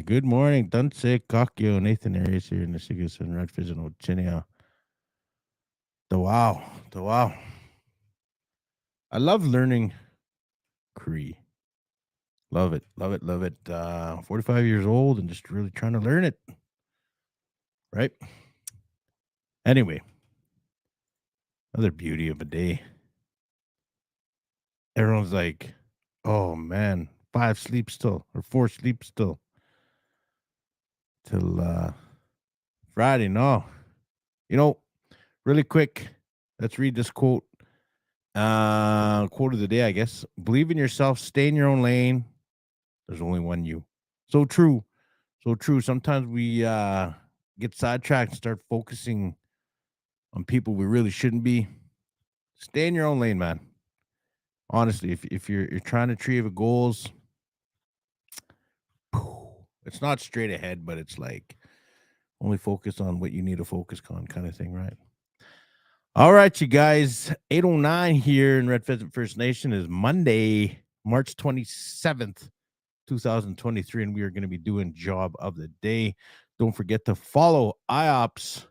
Good morning. Danse Kakyo. Nathan Arias here in the Sigus and Redfish and Ochinia. The wow. The wow. I love learning Cree. Love it. Love it. Love it. 45 years old and just really trying to learn it. Right? Anyway, another beauty of a day. Everyone's like, oh man, 5 sleep still or 4 sleep still till Friday. No. You know, really quick, let's read this quote. Quote of the day, I guess. Believe in yourself, stay in your own lane. There's only one you. So true. So true. Sometimes we get sidetracked and start focusing on people we really shouldn't be. Stay in your own lane, man. Honestly, if you're trying to achieve goals, it's not straight ahead, but it's like only focus on what you need to focus on, kind of thing, right? All right, you guys. 8:09 here in Red Pheasant First Nation is Monday, March 27th. 2023, and we are going to be doing job of the day. Don't forget to follow IOPPS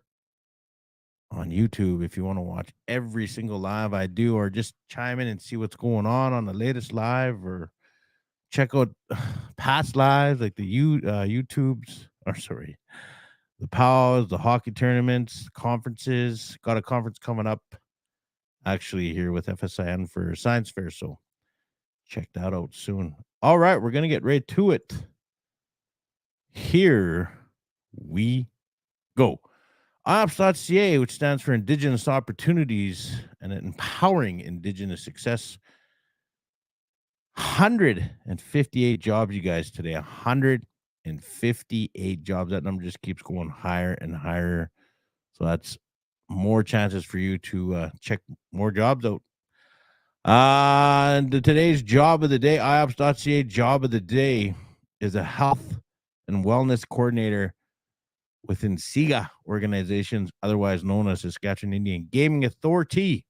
on YouTube if you want to watch every single live I do, or just chime in and see what's going on the latest live, or check out past lives like the YouTubes, or sorry, the POWs, the hockey tournaments, conferences. Got a conference coming up actually here with FSIN for Science Fair, so check that out soon. All right, we're going to get right to it. Here we go. IOPPS.CA, which stands for Indigenous Opportunities and Empowering Indigenous Success. 158 jobs, you guys, today. 158 jobs. That number just keeps going higher and higher. So that's more chances for you to check more jobs out. Today's job of the day, IOPPS.CA job of the day, is a health and wellness coordinator within SIGA organizations, otherwise known as Saskatchewan Indian Gaming Authority.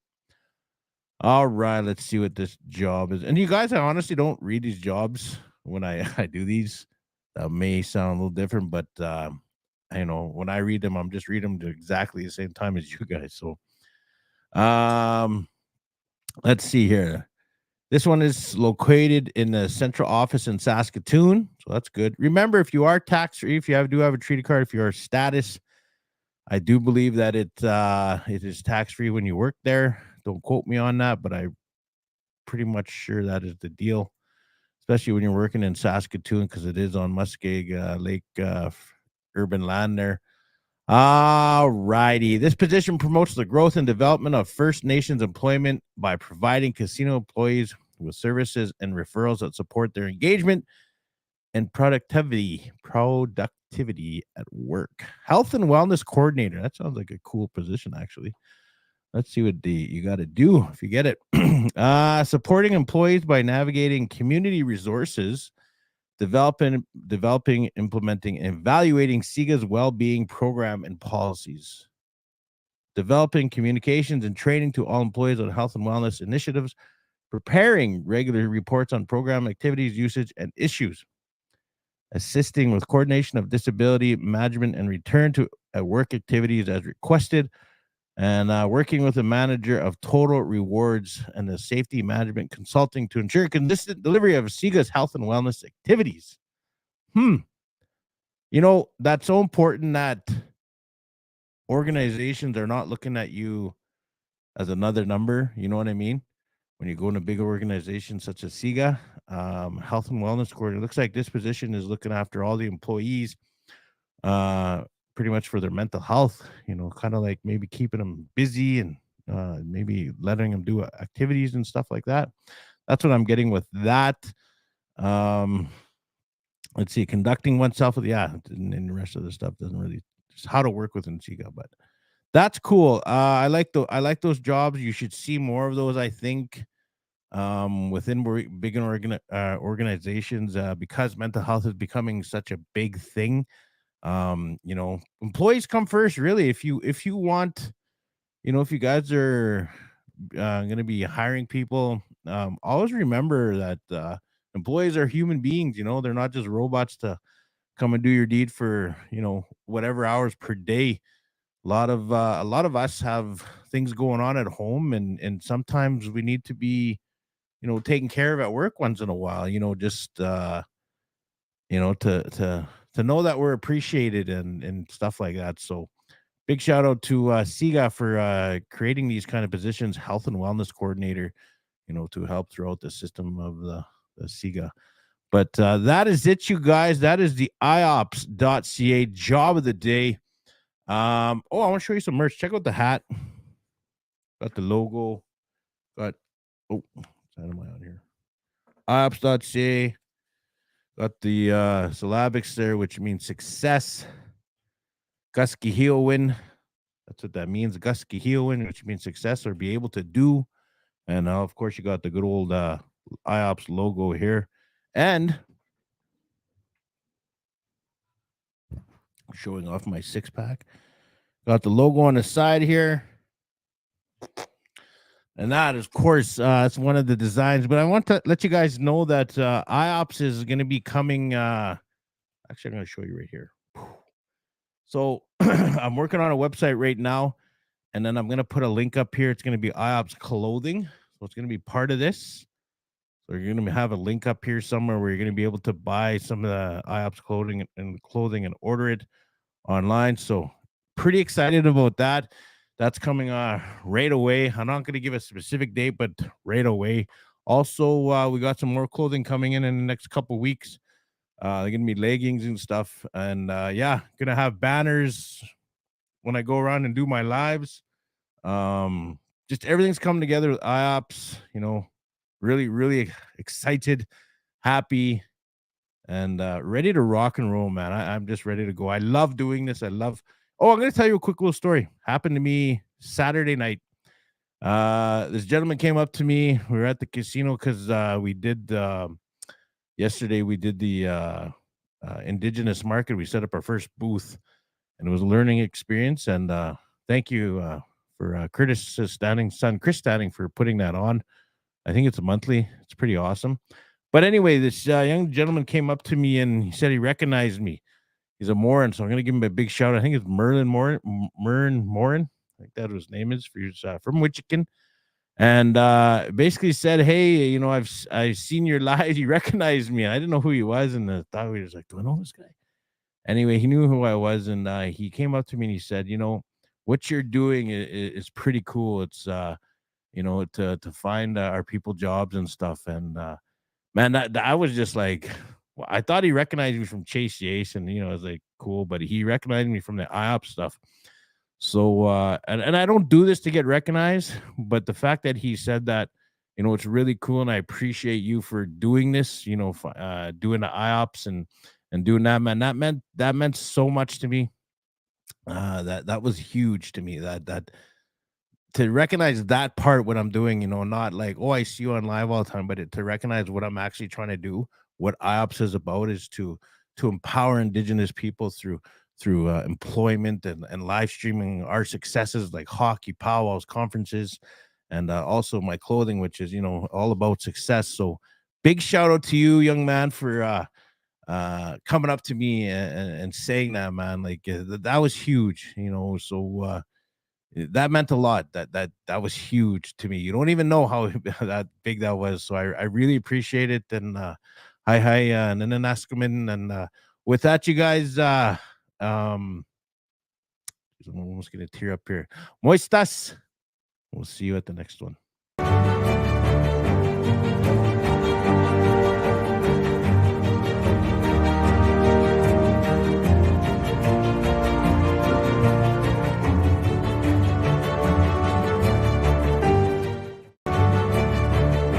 All right, let's see what this job is. And you guys, I honestly don't read these jobs when I do these. That may sound a little different, but when I read them, I'm just reading them to exactly the same time as you guys. So let's see here. This one is located in the central office in Saskatoon, so that's good. Remember, if you are tax-free, if you do have a treaty card, if you're a status, I do believe that it is tax-free when you work there. Don't quote me on that, but I'm pretty much sure that is the deal, especially when you're working in Saskatoon, because it is on Muskeg Lake urban land there. All righty. This position promotes the growth and development of First Nations employment by providing casino employees with services and referrals that support their engagement and productivity at work. Health and wellness coordinator. That sounds like a cool position, actually. Let's see what you got to do if you get it. Supporting employees by navigating community resources, developing, implementing, and evaluating SIGA's well-being program and policies, developing communications and training to all employees on health and wellness initiatives, preparing regular reports on program activities, usage, and issues, assisting with coordination of disability management and return to work activities as requested, and working with the manager of total rewards and the safety management consulting to ensure consistent delivery of SIGA's health and wellness activities. That's so important that organizations are not looking at you as another number. You know what I mean? When you go in a big organization such as SIGA, health and wellness coordinator, it looks like this position is looking after all the employees, pretty much for their mental health, kind of like maybe keeping them busy and maybe letting them do activities and stuff like that. That's what I'm getting with that. Let's see, conducting oneself with, and the rest of the stuff doesn't really, just how to work within SIGA, but that's cool. I like those jobs. You should see more of those, I think, within big organizations, because mental health is becoming such a big thing. Employees come first, really. If you want, if you guys are going to be hiring people, always remember that employees are human beings. They're not just robots to come and do your deed for, whatever hours per day. A lot of us have things going on at home, and sometimes we need to be, taken care of at work once in a while, just to know that we're appreciated and stuff like that. So big shout out to SIGA for creating these kind of positions, health and wellness coordinator, to help throughout the system of the SIGA. But that is it, you guys. That is the IOPPS.CA job of the day. Oh, I want to show you some merch. Check out the hat. Got the logo. Got what am I on here? IOPPS.CA. Got the syllabics there, which means success. Guskihiowen. That's what that means. Guskihiowen, which means success or be able to do. And of course, you got the good old IOPS logo here. And showing off my six pack. Got the logo on the side here. And that, of course, it's one of the designs. But I want to let you guys know that IOPS is going to be coming. Actually, I'm going to show you right here. So I'm working on a website right now. And then I'm going to put a link up here. It's going to be IOPPS Clothing. So it's going to be part of this. So you're going to have a link up here somewhere where you're going to be able to buy some of the IOPPS clothing and order it online. So pretty excited about that. That's coming right away. I'm not going to give a specific date, but right away. Also, we got some more clothing coming in the next couple weeks. They're going to be leggings and stuff. And yeah, going to have banners when I go around and do my lives. Just everything's coming together with IOPPS, really, really excited, happy, and ready to rock and roll, man. I'm just ready to go. I love doing this. I'm going to tell you a quick little story. Happened to me Saturday night. This gentleman came up to me. We were at the casino because yesterday we did the indigenous market. We set up our first booth, and it was a learning experience. And thank you for Chris Standing for putting that on. I think it's a monthly. It's pretty awesome. But anyway, this young gentleman came up to me and he said he recognized me. He's a Morin, so I'm going to give him a big shout. I think it's Mern Morin. I think that his name is. From Wichigan. And basically said, hey, I've seen your live. He recognized me. And I didn't know who he was. And I thought he was like, do I know this guy? Anyway, he knew who I was. And he came up to me and he said, what you're doing is pretty cool. It's, to find our people jobs and stuff. And man, that I was just like, well, I thought he recognized me from Chase Yace, and I was like, cool, but he recognized me from the IOPS stuff. So and I don't do this to get recognized, but the fact that he said that, it's really cool, and I appreciate you for doing this, doing the IOPS and doing that, man. That meant so much to me. That was huge to me. That to recognize that part, what I'm doing, not like, oh, I see you on live all the time, but to recognize what I'm actually trying to do, what IOPS is about, is to empower Indigenous people through employment and live streaming our successes like hockey, powwows, conferences, and also my clothing, which is all about success. So big shout out to you, young man, for coming up to me and saying that, man. Like that was huge, so that meant a lot. That was huge to me. You don't even know how that big that was. So I really appreciate it. And hi, and then Askaman. And with that, you guys, I'm almost gonna tear up here. Moistas. We'll see you at the next one.